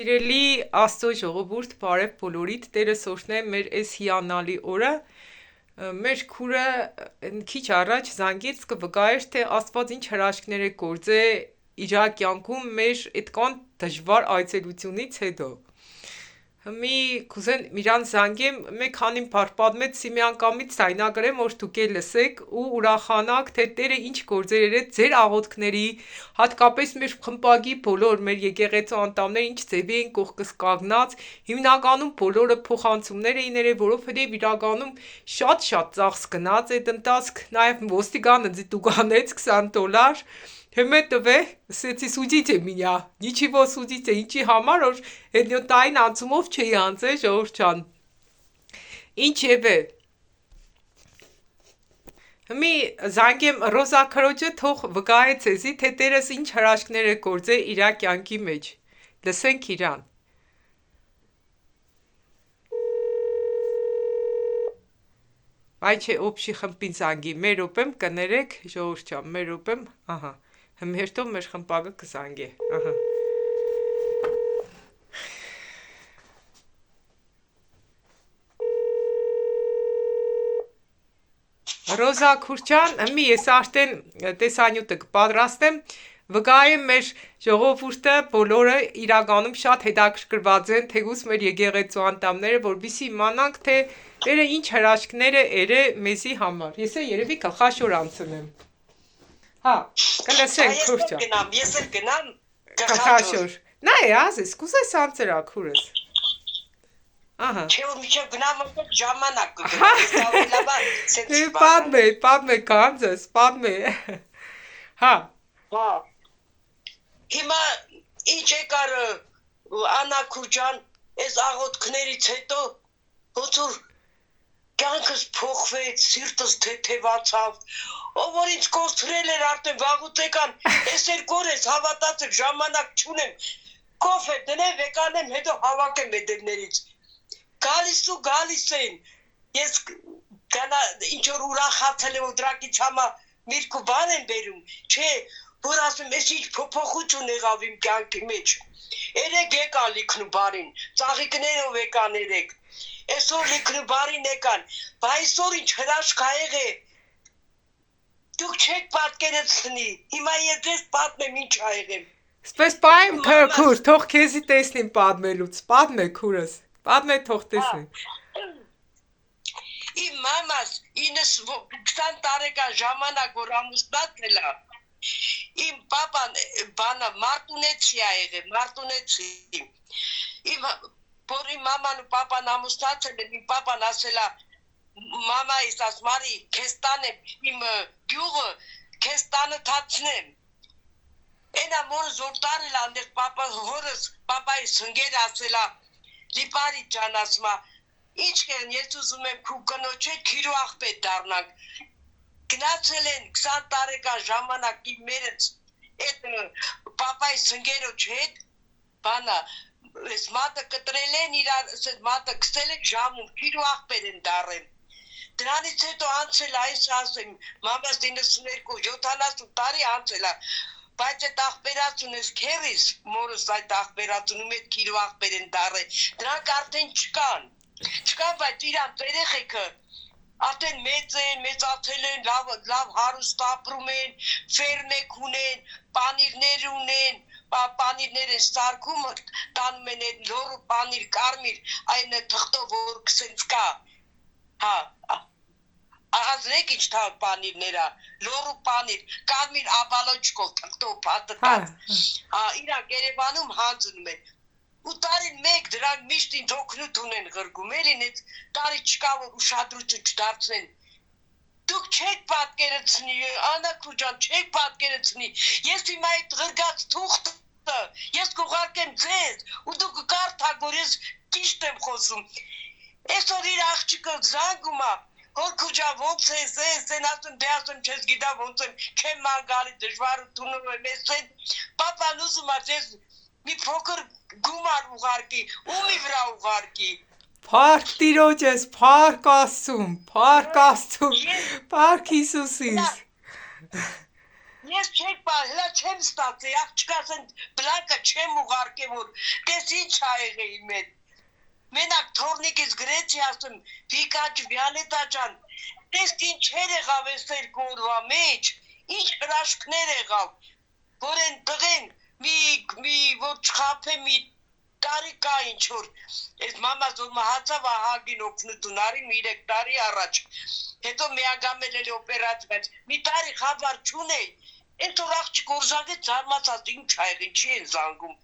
Սիրելի Աստծո ժողովուրդ, բարև բոլորիդ, Տերս օրհնե մեր այս հիանալի օրը։ Մեր քուրը քիչ առաջ զանգեց կվկայեր, թե Աստված ինչ հրաշքներ է գործե իր կյանքում մեր այդքան դժվար այցելությունից հետո։ Մի կուզեն իրան զանգեմ, մեկ քանին բար պատմեց միանգամից սայնագրեմ, որ դուք էլ լսեք ու ուրախանաք, թե Տերը ինչ գործեր է ձեր աղոթքների, հատկապես մեր խմբագի բոլոր մեր եկեղեցու անդամները ինչ ձևի են կողքս կանգնած, հիմնականում բոլորը փոխանցումներ էին երել, որովհետև իրականում շատ ծախս գնաց այդ ընթացք, նաև ոստիկանը դուկանեց $20, Հիմա տվե, ասեցի սուդիցե մինյա, նիչիվո սուդիցե, ինչի համար, որ հետնյոտային անցումով չէի անցե, ժողովուրդ ջան։ Ինչևէ, Մի զանգեմ Ռոզա քրոջը թող վկայե ցեզի, թե Տերս ինչ հրաշքներ է գործել իր կյանքի մեջ։ Լսենք իրան։ Այ չէ, օբշի խմբին զանգի, մեր օպեմ կներեք, ժողովուրդ ջան, մեր օպեմ, ահա։ Հմերտով մեր խմբագը կզանգե, ահա։ Ռոզա քուրչան, մի ես արդեն տեսանյութը կպատրաստեմ, վկայեմ մեր ժողովուրդը բոլորը իրականում շատ հետաքրքրված են, թեկուզ մեր եկեղեցու անդամները, որպեսզի իմանանք, թե Տերը ինչ հրաշքներ է երը մեզի համար։ Ես երևի գլխաշոր անցնեմ։ Հա, կլսենք քուրչան։ Ես էլ գնամ Գլխաշոր։ Նա է ազես, կուզես անցրա քուրս։ Ահա։ Չէ, որ միջև գնամ ժամանակ կգնամ, Պատմե, կանձես, պատմե։ Հա։ Հա։ Հիմա ինչ եկար Անա Քուջան, այս աղոթքներից հետո ոնց որ կյանքս փոխվեց, սիրտս թեթևացավ, ով որ ինձ կորցրել էր արդեն վաղուց եկան, այս երկու օր ես հավատացեք ժամանակ չունեմ, կոֆե դնեմ, եկանեմ, հետո հավաքեմ էդերներից, գալիս են, ես ինչ որ ուրախացել եմ ու դրակից համա միրք ու բան են բերում, չէ, որ ասում ես ինչ փոփոխություն եղավ իմ կյանքի մեջ, երեք եկան լիքնուբարին, ծաղիկներով եկան երեք, այսօր լիքնուբարին եկան, բա այսօր ինչ հրաշք ա եղել, դուք չեք պատկերացնի, հիմա ես ձեզ պատմեմ ինչ ա եղել։ Սպես պայմ քուր, թող քեզի տեսնին պատմելուց, պատմե քուրս, պատմե թող տեսնին։ Իմ մամաս 20 տարեկան ժամանակ որ ամուսնացել ա, իմ պապան բանը մարտունեցի ա եղել, մարտունեցի, որ իմ մաման ու պապան ամուսնացել են, իմ պապան ասել ա, մամայիս ասմարի, քեզ տանեմ իմ գյուղը, քեզ տանը թացնեմ, ենա մորս որ տարել անդեղ հորս պապայիս հնգեր ասել ա, լիպարի ճան ասմա, ինչ կեն, ես ուզում եմ քու կնոջ հետ քիրու աղբետ դառնանք, գնացել են 20 տարեկան ժամանակ իմ մերս, այդ պապայիս հնգերոջ հետ, բանա, ես մատը կտրել են իրար, մատը կսել են ժամում, քիրու աղբեր են դառել, դրանից հետո անցել այս ասեմ, մամաս 92-70 տարի անցել ա, բայց այդ աղբերացուն ես քերիս, մորս այդ աղբերացունում այդ քիրու աղբեր են դառել, դրանք արդեն չկան, բայց իրանց երեխեքը արդեն մեծ են, մեծացել են, լավ հարուստ ապրում են, ֆերմեք ունեն, պանիրներ ունեն, պանիրներ են սարքում, տանում են այդ լորու պանիր կարմիր, այն թղթով որ կսենց կա, հա, ազրեք ինչ թավ պանիրներա, լորու պանիր, կարմիր աբալոչկով թղթով պատտած, իրանք Երևանում հանձնում են, ու տարին մեկ դրանք միշտ ինձ օգնություն ունեն ղրգում, էլին այդ տարի չկա որ ուշադրություն չդարձնեն, դուք չեք պատկերացնի, Անա Քուջան, չեք պատկերացնի, ես հիմա այդ ղրգած թուղթը, ես կուղարկեմ ձեզ, ու դուք կարդաք, որ ես ճիշտ եմ խոսում, այսօր իր աղջիկը զանգում ա, որ Քուջան ոնց ես, են ասում, դե ասում չես գիտա ոնց եմ, չեմ ման գալի դժվարությունում եմ, պապան ուզում ա ձեզ մի փոքր գումար ուղարկի, ումի վրա ուղարկի։ Փառք Տիրոջես, փառք Աստծուն, փառք Հիսուսիս։ Ես չեք պահելա չեմ ստացի, աղջկաս են բլանկը չեմ ուղարկեմ, որ կես ինչ ա եղել իմ հետ։ Մենակ թորնիկից գրեցի ասում, Վիկաչ Վիալետա ջան, տես ինչեր եղավ այս երկու օրվա մեջ, ինչ հրաշքներ եղավ, որ են տղեն մի որ չխափե մի տարի կա ինչ որ այս մամաս որ մահացավ ահագին օգնություն արի 3 տարի առաջ հետո միանգամել էլի օպերացիա բայց մի տարի խաբար չունեի այդ որ աղջիկ օրժագեց զարմացած ինչ ա եղել չի են զանգում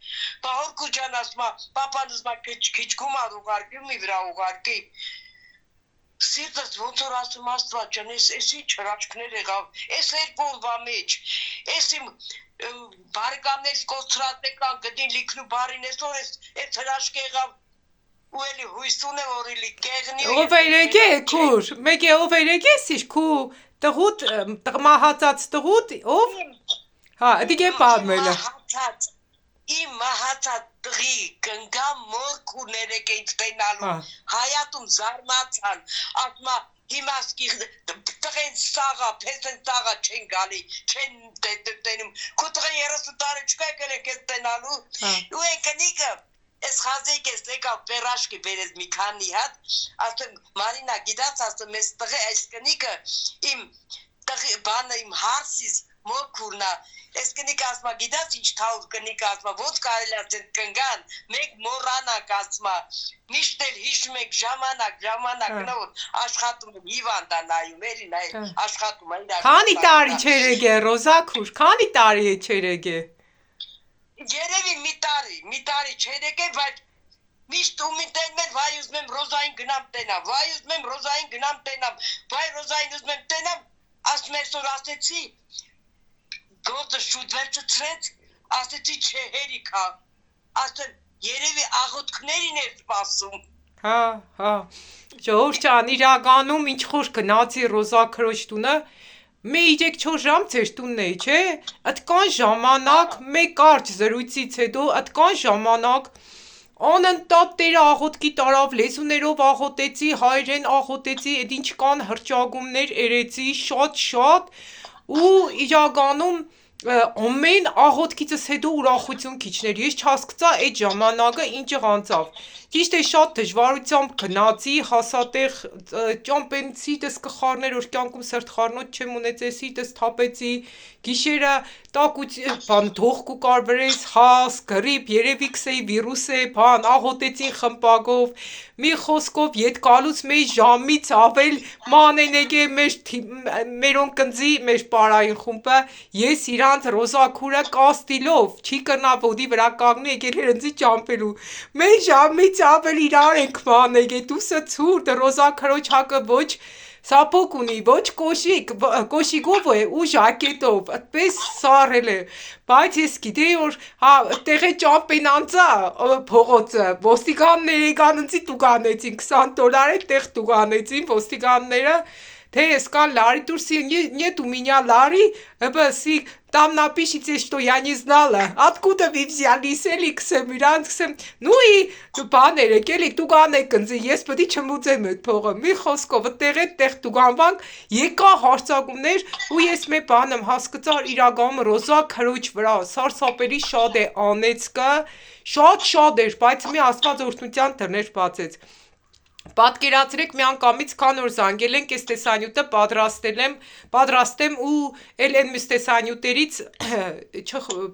Բահորկու ջան ասма պապանս մա քիչ գումար ուղարկում մի վրա ուղարկի Սիրտս ոնց որ ասում Աստված ջան էս ինչ հրաշքներ եղավ էս երկու օրվա մեջ էս իմ բարեկամներից կոստրատեկան գդին լիքնու բարին այսօր այս հրաշք եղավ ու էլի հույս ունեմ որ էլի կեղնի ով է եկե քուր մեկ է ով է եկես քու տղուտ տղմահացած տղուտ ով հա դիգե պատմելը իմ մահացած տղի կնգամ մորք ու ներեկեից տենալու հայատում զարմացան ասма Հիմա սկիղ տղեն սաղա, պեսեն սաղա չեն գալի, չեն տենում, քո տղեն 30 տարի չկա եկել եք ես տենալու, ու են կնիկը, ես խազեիք ես եկավ պերաշկի բերեց մի քանի հատ, ասում Մարինա գիտած ասում ես տղե այս կնիկը իմ բանը իմ հարսիս մորքուրնա, ես կնիկը ասма գիտած ինչ թաուր կնիկը ասма ոնց կարելի է ասել կնգան, մեկ մոռանակ ասma միշտ էլ հիշում եք ժամանակ նոր աշխատում եմ հիվանդանայում էլի նայ աշխատում եմ Քանի տարի չերեգե Ռոզաքուր քանի տարի է չերեգե Երևի մի տարի չերեգե բայց միշտ ու միտեն մեն վայ ուզում եմ Ռոզային գնամ տենամ վայ ուզում եմ Ռոզային գնամ տենամ վայ Ռոզային ուզում եմ տենամ ասում ես որ ասեցի Գործը շուտ վերջացրեց, ասեցի չէ հերիքա, ասեմ երևի աղոթքներին էր սպասում։ Հա, ժողովուրդ ջան, իրականում ինչ խոր գնացի Ռոզա քրոջ տունը, մի 3-4 ժամ ձեր տունն էի, չէ, այդքան ժամանակ, մեկ կարճ զրույցից հետո, այդքան ժամանակ, անընդհատ Տերը աղոթքի տարավ, լեզուներով աղոթեցի, հայերեն աղոթեցի, այդ ինչ կան հրճագումներ երեցի, շատ ու իրականում ամեն աղոթքիցս հետո ուրախություն քիչներ ես չհասկացա այդ ժամանակը ինչ անցավ ճիշտ է շատ դժվարությամբ գնացի հասատեղ ճամպենցի դες կխառներ որ կյանքում սրտխառնոց չեմ ունեցեցի դες թափեցի գիշերը տակուց թողք ու կարվրես հաս գրիպ երևի քսեի վիրուս է բան աղոթեցին խմպակով մի խոսքով ետ գալուց մեծ ժամից ավել մանենեգե մերոն կնձի մեր պարային խումբը ես իրանց Ռոզաքուրը կաստիլով չի կրնա ոդի վրա կանգնի եկել հրնձի ճամպելու մեծ ժամից ավել իրար ենք մանեգե դուսը ցուրտ Ռոզաքրոջ հակը ոչ Սապոկ ունի, ոչ կոշիկով է ու ժակետով, այդպես սարել է, բայց ես գիտեի, որ տեղ է ճամպեն անցա փողոցը, ոստիկանները կաննցի տուգանեցին, $20 է տեղ տուգանեցին ոստիկանները, թե ես կան Ларри Турси, нет у меня Ларри, си там напишите, что я не знала, откуда вы взялись, էլի քսեմ իրանց քսեմ, ну и բաներ եկել տուգան եք ընձի, ես պետք է չմուծեմ այդ փողը, մի խոսքով այդտեղ այդտեղ տուգանվանք, եկա հարցակումներ ու ես մի բան եմ հասկացար իրականում Ռոզա քրոջ վրա, սարսափելի շատ է անեծքը, շատ էր, բայց մի Աստված օրհնության դռներ բացեց Պատկերացրեք մի անգամից քան որ զանգել ենք այս տեսանյութը պատրաստեմ ու էլ այն մյուս տեսանյութերից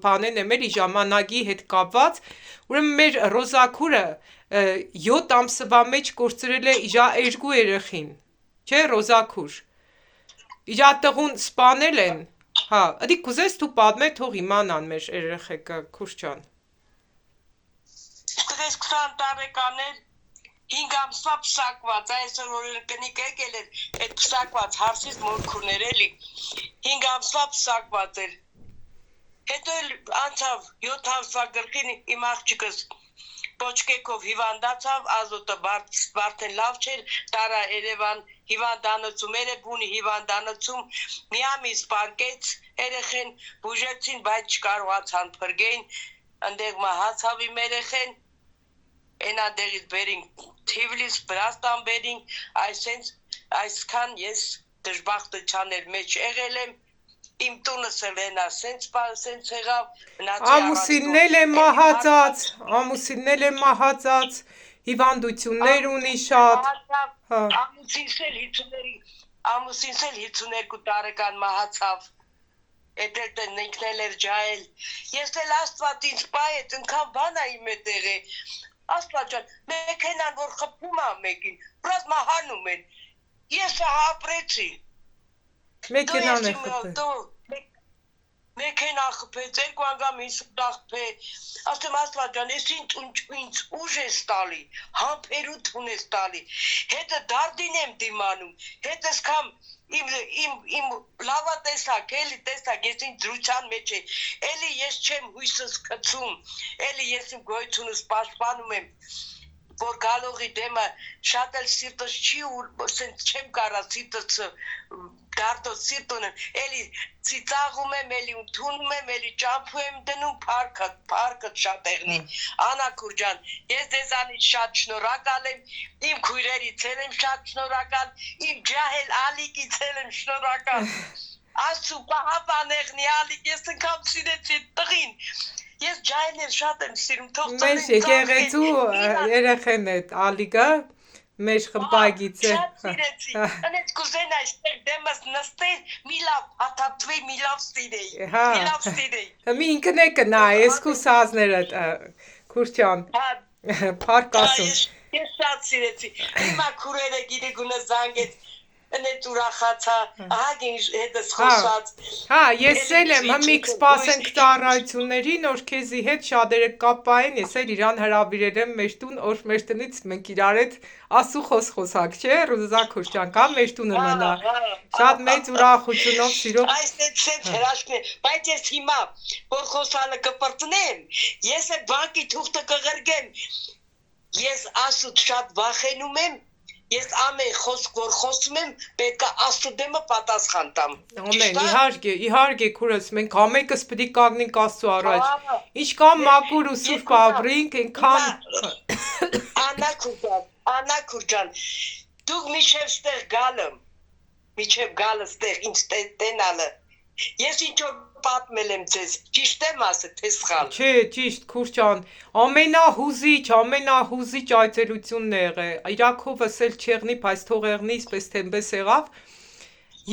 բանեն եմ էլի ժամանակի հետ կապված ուրեմն մեր Ռոզաքուրը 7 ամսվա մեջ կորցրել է իրա 2 երեխին չէ Ռոզաքուր իրա տղուն սպանել են հա ըդի կուզես դու պատմե թող իմանան մեր երեխեքը քուր ջան Տղես 20 տարեկան էր 5 ամսվա փսակված, այսօր որ կնիկ եկել էր, այդ փսակված հարսից մորքուրներ էլի, 5 ամսվա փսակված էր, հետո անցավ 7 ամսվա գրքին իմ աղջիկս պոչկեքով հիվանդացավ, ազոտը բարդեն լավ չէր, տարա Երևան հիվանդանոցում, Երևանի հիվանդանոցում, մի ամիս պարկեց երեխեն, բուժեցին, բայց չկարողացան փրկեին, ընդեղ մահացավ իմ երեխեն, Էնա դեղից բերին Թիվլիս, Վրաստան բերին, այսքան ես դժբախտության մեջ եղել եմ, Իմ տունս էլ ենա, սենց եղավ, Ամուսինն էլ է մահացած, հիվանդություններ ունի շատ։ Հա։ Ամուսինս էլ 52 տարեկան մահացավ, էդ էլ ինքն էլ էր ջահել, ես էլ աստված ինձ պայեց, ընքան բանա իմ էտեղ է, աստված ջան, մեքենան որ խփում ա մեկին, պրազ մահանում են, ես հապրեցի, Մեքենան է խփել։ Մեքենա խփեց, 2 անգամ ինձ խփե, ասեմ աստված ջան, ես ինձ ուժ ես տալի, համբերություն ես տալի, հետը դարդին եմ դիմանում, հետս կամ իմ լավա տեսակ, էլի տեսակ, ես ինձ դրության մեջ է, էլի ես չեմ հույսս կծում, էլի ես իմ գոյությունս պաշտպանում եմ, որ գալողի դեմը շատ էլ սիրտս չի ու սենց չեմ կարա սիրտս դարտոց սիրտ ունեմ, էլի ծիծաղում եմ, էլի ընդունում եմ, էլի ճամփու եմ դնում, փառքդ շատ եղնի, Անա Քուրջան, ես ձեզանից շատ շնորհակալ եմ, իմ քույրերից եմ շատ շնորհակալ, իմ ջահել Ալիկից եմ շնորհակալ, Աստծո պահապան եղնի Ալիկ, ես անգամ սիրեցի տղին, ես ջահելներ շատ եմ սիրում, թող Մեր եկեղեցու երեխեն է Ալիկը, մեր խմբագից է։ Շատ սիրեցի, ընեց կուզեն այստեղ դեմս նստել, մի լավ հաթափվի, մի լավ սիրեի, Մի ինքն է կնա, ես քու սազներդ, Քուրջան, փառք ասում։ Ես շատ սիրեցի, հիմա քուրերը գիտի գունը զանգեց, ընեց ուրախացա, ահագին հետս խոսած։ Հա, ես էլ եմ, հմիք սպասենք ծառայություններին, որ քեզի հետ շատերը կապ պահեն, ես էլ իրան հրավիրել եմ մեր տուն, որ մեր տնից մենք իրար հետ ասու խոսակ, չէ, Ռուզա Քուրջան, կա մեր տունը մնա։ Շատ մեծ ուրախությունով, սիրով։ Այս դեպքից հրաշքն է, բայց ես հիմա, որ խոսալը կպրտնեմ, ես այդ բանկի թուղթը կղրգեմ, ես ասուտ շատ վախենում եմ, ես ամեն խոսք, որ խոսում եմ, պետք է Աստծո դեմը պատասխան տամ։ Ամեն, իհարկե, քուրս, մենք ամենքս պետք է կանգնենք Աստծո առաջ։ Ինչքան մաքուր ու սուրբ ապրենք, այնքան Անա Քուրջան, դուք միջև գալը ստեղ ինձ տենալը, ես ինչ-որ պատմել եմ ձեզ, ճիշտ եմ ասել, թե սխալ։ Չէ, ճիշտ, Քուրջան, ամենահուզիչ այցելությունն է եղել, իրակովս էլ չեղնի, բայց թող եղնի, իսպես թեմպես եղավ,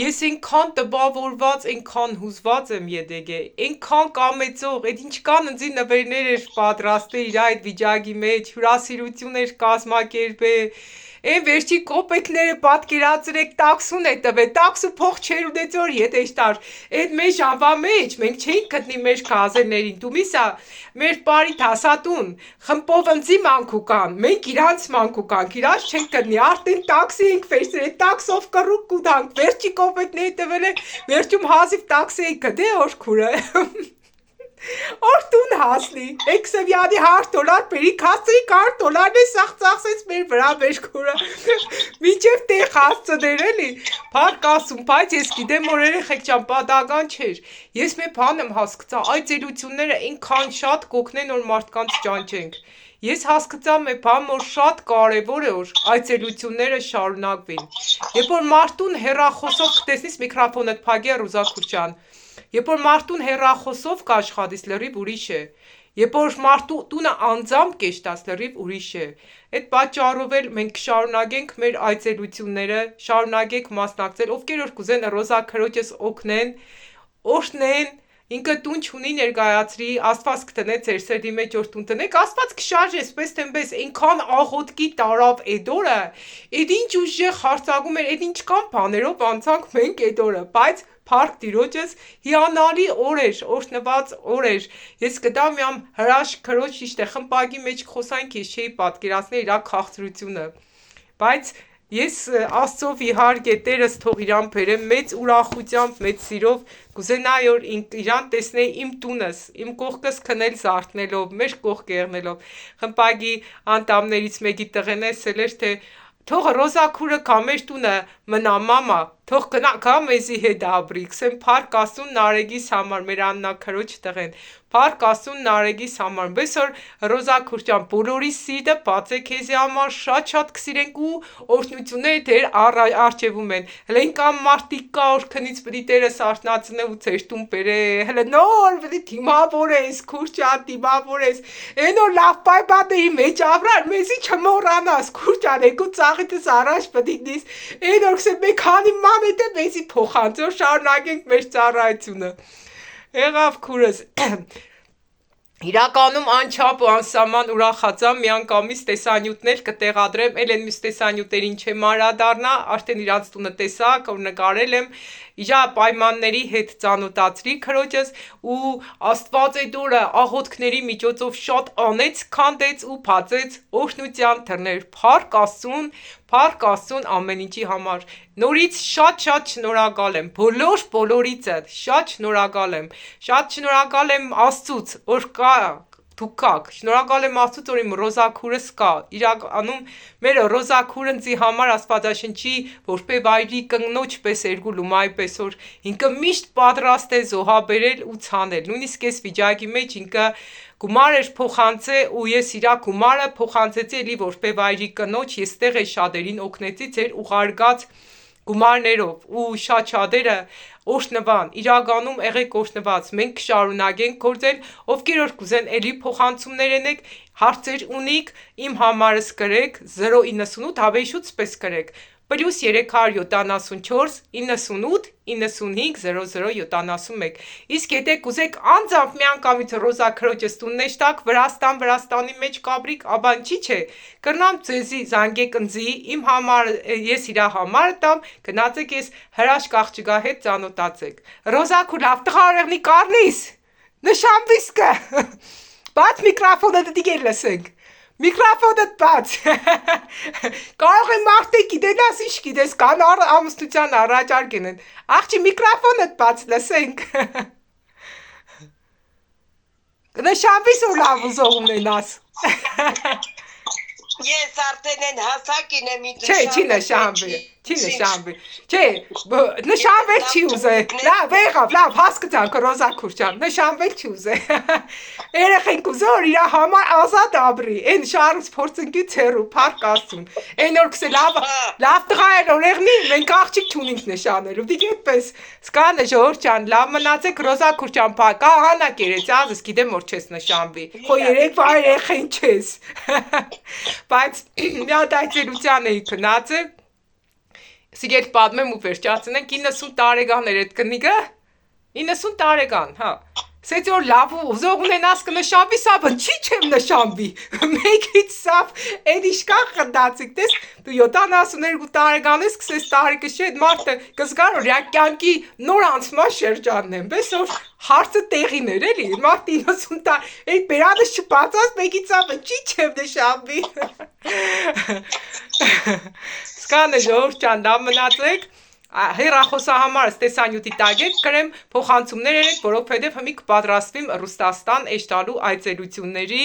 ես այնքան տպավորված, այնքան հուզված եմ յետեգե, այնքան կամեցող, այդ ինչքան ընձի նվերներ էր պատրաստել իր այդ վիճակի մեջ, հյուրասիրություն էր կազմակերպել, Այն վերջի կոպեկները պատկերացրեք տաքսուն է տվել, տաքսու փող չեր ունեցոր եթե շտար, այդ մեր ժամվա մեջ, մենք չէինք գտնի մեր գազերներին, դու միսա, մեր պարիտ հասատուն, խմպով ընձի մանկուկան, մենք իրանց մանկուկանք, իրանց չենք գտնի, արդեն տաքսի ենք վերցրել, տաքսով կռուկ կուտանք, վերջի կոպեկները տվել է, վերջում հազիվ տաքսի ենք գտե օրքուրը Որ տուն հասնի, Էքսևյանի $100 բերիք հասցրի $100 է սաղցաղսեց մեր վրա մեր քուրը, մինչև տեղ հասցներ էլի, փառք ասում, բայց ես գիտեմ, որ երեխեք ջան պատահական չէր, ես մի բան եմ հասկացա, այցելությունները այնքան շատ կօգնեն, որ մարդկանց ճանճենք, ես հասկացա մի բան, որ շատ կարևոր է, որ այցելությունները շարունակվին, երբ որ մարդուն հեռախոսով կտեսնիս միկրոֆոնդ փակի Ռուզա Քուրջան Երբ որ մարդուն հեռախոսով կաշխատիս լրիվ ուրիշ է, երբ որ մարդու տունը անձամբ կեշտաս լրիվ ուրիշ է, այդ պատճառով էլ մենք կշարունակենք մեր այցելությունները, շարունակենք մասնակցել, ովքեր որ կուզեն Ռոզա քրոջս օգնեն, օշնեն, ինքը տուն չունի ներկայացրի, Աստված կտնե ձեր սրտի մեջ որ տուն տնեք, Աստված կշարժի, այսպես թեմպես այնքան աղոթքի տարավ այդ օրը, այդ ինչ ուժեղ հարցակում էր, այդ ինչքան բաներով անցանք մենք այդ օրը, բայց Փառք Տիրոջս հիանալի օր էր, օրհնված օր էր։ Ես գտա մի հրաշք քրոջ ճիշտ է, խմբակի մեջ խոսանք, ես չէի պատկերացնել իր քաղցրությունը։ Բայց ես Աստծով իհարկե Տերս թող իրան բերեմ մեծ ուրախությամբ, մեծ սիրով, կուզենայի որ իրան տեսնեի իմ տունս, իմ կողքս քնել զարթնելով, մեր կողք եղնելով։ Խմբակի անդամներից մեկի տղեն էսել էր թե Թող Ռոզա քուրը կա մեր տունը մնա մամա, Թող գա մեզի հետ ապրի, քսեմ փառք ասուն Նարեգիս համար, մեր Աննա քրոջ տղեն։ Փառք ասուն Նարեգիս համար։ Բեսօր Ռոզա Քուրչյան, բոլորի սիրտը բաց է քեզի համար, շատ կսիրենք ու օրհնությունները դեր արջևում են։ Հələ ինքան մարդիկ կա, որ քնից պիտի Տերս արթնացնե ու ձեր տուն բերե։ Հələ նոր պիտի դիմավորես, Քուրչյան, դիմավորես։ Էնո լավ պայմանների մեջ ապրար, մեզի չմոռանաս, Քուրչյան, եկու ծաղիտս առաջ պիտի դիս։ Էնո քսեմ մեկ քանի մանետ է մեզի փոխանց, որ շարունակենք մեր ծառայությունը։ Եղավ քուրս։ Իրականում անչափ ու անսահման ուրախացամ միանգամից տեսանյութներ կտեղադրեմ, էլ մյուս տեսանյութերին չեմ անդառնա, արդեն իրանց տունը տեսա, որ նկարել եմ, իրա պայմանների հետ ծանոթացրի քրոջս ու Աստված այդ օրը աղոթքների միջոցով շատ անեց, քանդեց ու բացեց օրհնության դռներ։ Փառք Աստծուն ամեն ինչի համար։ Նորից շատ շնորհակալ եմ բոլորիցը, շատ շնորհակալ եմ Աստծուց, որ կա դուք կաք, շնորհակալ եմ Աստծուց, որ իմ Ռոզա քուրս կա, իրականում մեր Ռոզա քուրնձի համար Աստվածաշնչի որպես վայրի կնոջ պես Երգուլումայի պես որ ինքը միշտ պատրաստ է զոհաբերել ու ցանել, նույնիսկ այս վիճակի մեջ ինքը գումար էր փոխանցե ու ես իրա գումարը փոխանցեցի էլի որպես վայրի կնոջ, ես տեղ է շատերին օգնեցի ձեր ուղարկած գումարներով ու շատ շատերը օրհնվան, իրականում եղեք օրհնված, մենք կշարունակենք գործել, ովքեր որ կուզեն էլի փոխանցումներ անեք, հարցեր ունիք, իմ համարս գրեք 098 հավեշուց պես գրեք +374 98 95 0071 իսկ եթե կուզեք անձամբ միանգամից Ռոզա քրոջս տունն տակ Վրաստանի մեջ կաբրիկ, ապա ինչի՞ չէ, կրնամ ձեզի զանգեք ընձի, իմ համար ես իրա համարը տամ, գնացեք ես հրաշք աղջկա հետ ծանոթացեք։ Ռոզա քու լավ տղարեղնի կառնիս, նշանվիսկը, բաց միկրոֆոնը դիգել լսենք։ Միկրոֆոնդ բաց։ Կարող է մարդը գիտենաս ինչ գիտես, կան ամուսնության առաջարկեն են։ Աղջի միկրոֆոնդ բաց լսենք։ Նշանվիս որ լավ ուզող ունենաս։ Ես արդեն են հասակին եմ իդ Չի նշանվի։ Չէ, նշանվել չի ուզե։ Լավ, եղավ, լավ, հասկացանք Ռոզա Քուրչյան, նշանվել չի ուզե։ Երեխենք ուզե որ իրա համար ազատ ապրի, այն շարուց փորձնքից հեռու, փառք Աստծուն։ Այն որ քսե լավ տղա էր օրեղնի, մենք աղջիկ չունենք նշանելու։ Դիգ այդպես, սկանը ժողովուրդ ջան, լավ մնացեք Ռոզա Քուրչյան, կա Աննա Կերեցյազս, գիտեմ որ չես նշանվի։ Խո երեք վայր երեխեն չես։ Բայց մի հատ այցելության էի գնացել Սիրել պատմեմ ու վերջացնենք 90 տարեկան էր այդ կնիկը 90 տարեկան, հա Սեծ որ լավ ու ուզող ունենաս կնշանվի, սաբն չի չեմ նշանվի Մեկից սավ էդ իշկան խնդացիք տես դու 72 տարեկան ես կսես տարիքը չի էդ մարդը կզգար որ կյանքի նոր անցման շրջանն եմ բես որ հարցը տեղին էր էլի մարդ 90 տար էդ բերանս չպացած մեկից սաբն չի չեմ նշանվի Սկանը ժողովուրդ ջան լավ մնացեք Հեռախոսահամարս տեսանյութի տակ եք կրեմ փոխանցումներ երեք, որովհետև հիմի կպատրաստվիմ Ռուսաստան էջտալու այցելությունների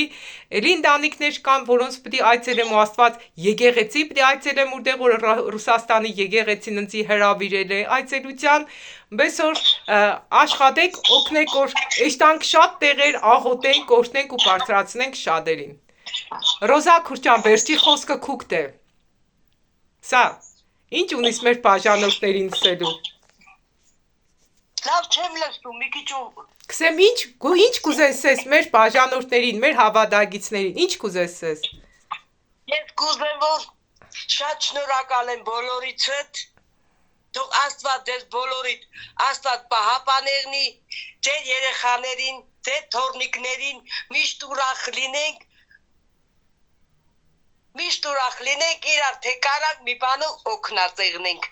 Էլի ընտանիքներ կան, որոնց պիտի այցելեմ ու Աստված եկեղեցի պիտի այցելեմ որտեղ որ Ռուսաստանի եկեղեցին ինձ հրավիրել է այցելության Բեսօր աշխատեք, օգնեք որ էջտանք շատ տեղեր աղոթենք, օրհնենք ու բարձրացնենք շատերին Ռոզա Քուրչյան, վերջի խոսքը քուքտ է Սա Ինչ ունիս մեր բաժանորդներին սելու Լավ չեմ լսում, մի քիչ ու Քսեմ ինչ կուզես ես մեր բաժանորդներին, մեր հավատագիցներին, ինչ կուզես ես Ես կուզեմ որ շատ շնորհակալ եմ բոլորիցդ Թող Աստված ձեզ բոլորիդ Աստված պահապաներնի ձեր երեխաներին, ձեր թորնիկներին միշտ ուրախ լինենք Միշտ ուրախ լինենք իրար թե կարանք մի բանով օգնած եղնենք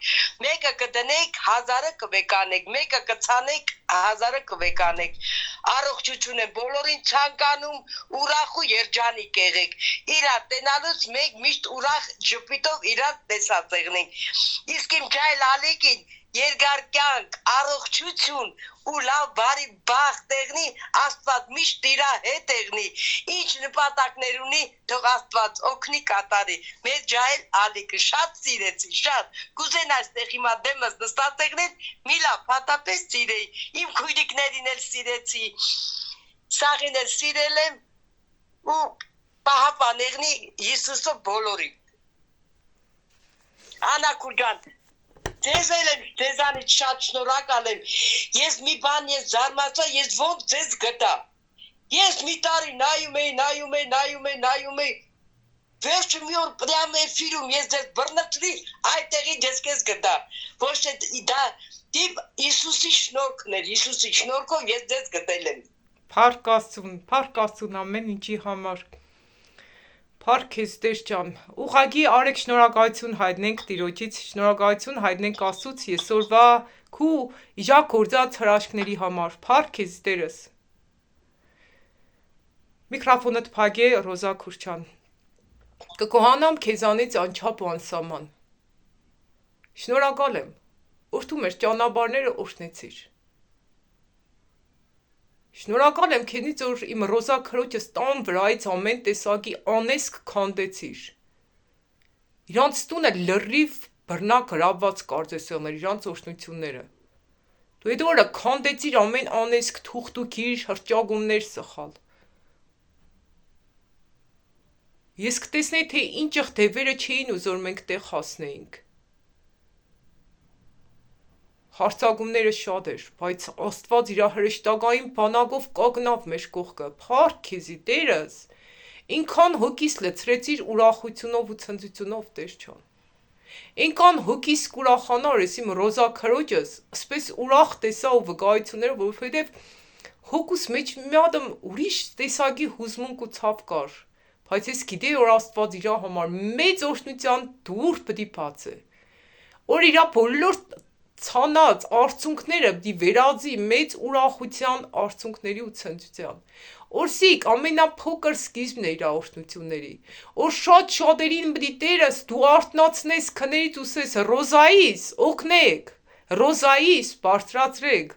Մեկը կդնենք, 1000-ը կվեկանենք, մեկը կցանենք, 1000-ը կվեկանենք Առողջություն եմ բոլորին ցանկանում, ուրախ ու երջանիկ եղեք Իրար տենալուց մենք միշտ ուրախ ջպիտով իրար տեսած եղնենք Իսկ իմ ջայլ ալիքին երկար կյանք, առողջություն ու լավ բարի բախտ տեղնի, Աստված միշտ իր հետ եղնի, ինչ նպատակներ ունի, թող Աստված օգնի կատարի։ Մեր ջահել ալիքը շատ սիրեցի, շատ։ Կուզեն այստեղ հիմա դեմս նստած եղնել, մի լավ փաթաթպես սիրեի, իմ քույրիկներին էլ սիրեցի, սաղին էլ սիրել եմ ու պահապան եղնի Հիսուսը բոլորի։ Անա Կուրգան, ձեզանից շատ շնորհակալ եմ։ Ես մի բան զարմացա, ես ոնց ձեզ գտա։ Ես մի տարի նայում էի, վերջը մի օր պրյամ էֆիրում ես ձեզ բռնցրի, այդտեղի ես գտա։ Ոչ թե դա Հիսուսի շնորհքն էր, Հիսուսի շնորհքով ես ձեզ գտել եմ։ Փառք Աստծուն ամեն ինչի համար։ Փառք քեզ Տեր ջան, ուղղակի արեք շնորհակալություն հայտնենք Տիրոջից, շնորհակալություն հայտնենք Աստծուց այսօրվա քու իժակ գործած հրաշքների համար։ Փառք քեզ Տերս։ Միկրոֆոնդ փակե Ռոզա Քուրչյան։ Կկոհանամ քեզանից անչափ ու անսահման։ Շնորհակալ եմ, որ դու մեր ճանապարհները օրհնեցիր։ Շնորհակալ եմ քեզնից, որ իմ Ռոզա քրոջս տան վրայից ամեն տեսակի անեսք քանդեցիր։ Իրանց տունը լրիվ բռնակ հրավված կարծես եղներ իրանց օրհնությունները։ Դու այդ օրը քանդեցիր ամեն անեսք թուղթուքիր, հրճագումներ սխալ։ Ես կտեսնեի, թե ինչ եղդեվերը չէին ուզում մենք տեղ հասնեինք։ Հարցակումները շատ էր, բայց Աստված իր հրեշտակային բանակով կանգնավ մեր կողքը։ Փառք քեզի Տերս, ինքան հոգիս լցրեցիր ուրախությունով ու ցնծությունով Տեր ջան։ Ինքան հոգիս կուրախանար ես իմ Ռոզա քրոջս, ասպես ուրախ տեսա ու վկայությունները, որովհետև հոգուս մեջ մի հատ ուրիշ տեսակի հուզմունք ու ցավ կար, բայց ես գիտեի, որ Աստված իր համար մեծ օրհնության դուռ պետք է բացի, որ իր բոլոր ցանած արցունքները պիտի վերածի մեծ ուրախության արցունքների ու ցնծության։ Օրսիկ ամենափոքր սկիզբն է իր օրհնությունների։ Որ շատ շատերին պիտի Տերս դու արթնացնես քներից ուսես Ռոզայիս օգնեք, Ռոզայիս բարձրացրեք,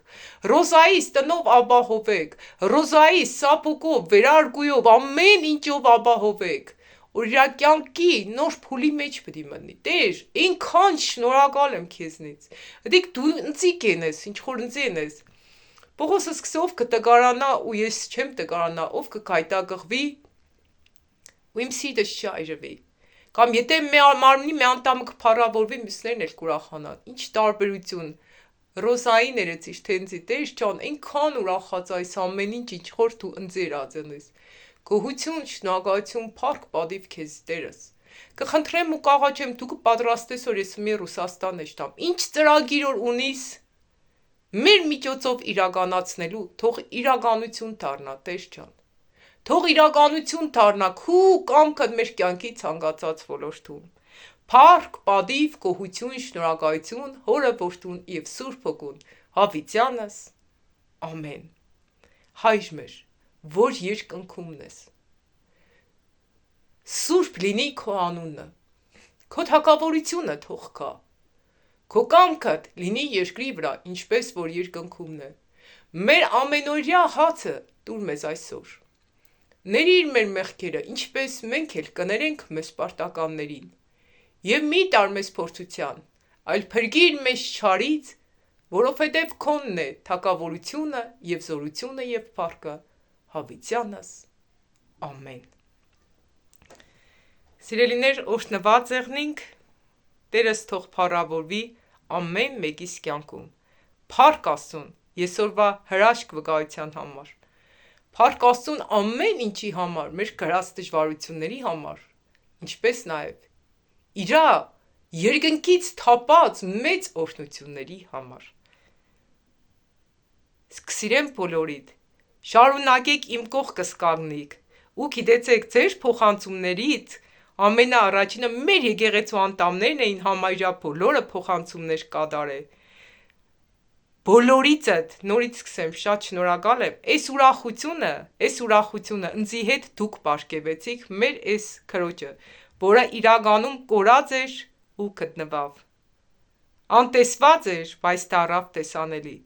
Ռոզայիս տնով ապահովեք, Ռոզայիս սապուկով, վերարգույով, ամեն ինչով ապահովեք, որ իր կյանքի նոր փուլի մեջ պետք է մտնի։ Տեր, ինքան շնորհակալ եմ քեզնից։ Դիք դու ընծիկ ենես, ինչ որ ընծեն ես։ Պողոսը սկսե ով կտկարանա ու ես չեմ տկարանա, ով կկայտակղվի ու իմ սիրտը շայրվի։ Կամ եթե մարմնի մի անդամը կփառավորվի, մյուսներն էլ կուրախանան։ Ինչ տարբերություն։ Ռոզայի ներեցիր թենցի Տեր ջան, այնքան ուրախած այս ամեն ինչ որ դու ընձեր ածենես։ Գոհություն, շնորհակալություն, փառք պատիվ քեզ Տերս։ Կխնդրեմ ու կաղաչեմ դու կպատրաստես, որ ես մի Ռուսաստան եշտամ։ Ինչ ծրագիր որ ունիս մեր միջոցով իրականացնելու, թող իրականություն դառնա Տեր ջան։ Թող իրականություն դառնա քու կամքդ մեր կյանքի ցանկացած ոլորտում։ Փառք, պատիվ, գոհություն, շնորհակալություն, Հորը Որդուն եւ Սուրբ Հոգուն, հավիտյանս։ Ամեն։ Հայր մեր, որ երկնքումն ես։ Սուրբ լինի քո անունը, քո թագավորությունը թող գա, քո կամքդ լինի երկրի վրա, ինչպես որ երկնքումն է։ Մեր ամենօրյա հացը տուր մեզ այսօր։ Ներիր մեր մեղքերը, ինչպես մենք էլ կներենք մեզ պարտականներին, եւ մի տար մեզ փորձության, այլ փրկիր մեզ չարից, որովհետև քոնն է թագավորությունը եւ զորությունը եւ փառքը հավիտյանս։ Ամեն։ Սիրելիներ, օրհնված եղնինք, Տերս թող փառավորվի ամեն մեկիս կյանքում։ Փառք Աստծուն այսօրվա հրաշք վկայության համար։ Փառք Աստծուն ամեն ինչի համար, մեր գրած դժվարությունների համար, ինչպես նաև իր երկնքից թափած մեծ օրհնությունների համար։ Սկսիրեմ բոլորիդ, շարունակեք իմ կողքս կանգնիք ու գիտեցեք ձեր փոխանցումներից ամենաառաջինը մեր եկեղեցու անդամներն էին համարյա բոլորը փոխանցումներ կատարել։ Բոլորիցդ նորից սկսեմ, շատ շնորհակալ եմ։ Այս ուրախությունը ինձի հետ դուք պարգևեցիք մեր այս քրոջը, որը իրականում կորած էր ու գտնվավ։ անտեսված էր, բայց դարավ տեսանելի։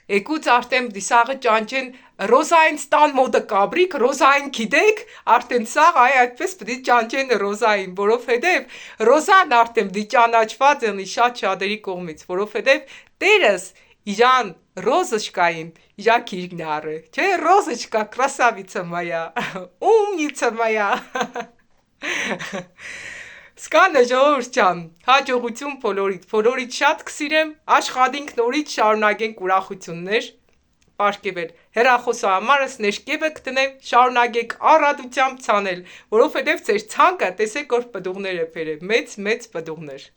Եկուց արդեն դիսաղը ճանճեն Ռոզային ստան մոտը կաբրիկ, Ռոզային գիտեք, արդեն սաղ այդպես պիտի ճանճեն Ռոզային, որովհետև Ռոզան արդեն դի ճանաչված են շատ շատերի կողմից, որովհետև տերս իժան Розочкային, իժա Киргнары, չէ, Розочка, красавица моя, умница моя։ Սկանը ժողովուրդ ջան, հաջողություն բոլորիդ շատ կսիրեմ, աշխատենք նորից շարունակենք ուրախություններ պարգևել, հեռախոսահամարս ներքևը կտնեմ, շարունակեք առատությամբ ցանել, որովհետև ձեր ցանկը տեսեք որ պտուղներ է բերել, մեծ պտուղներ։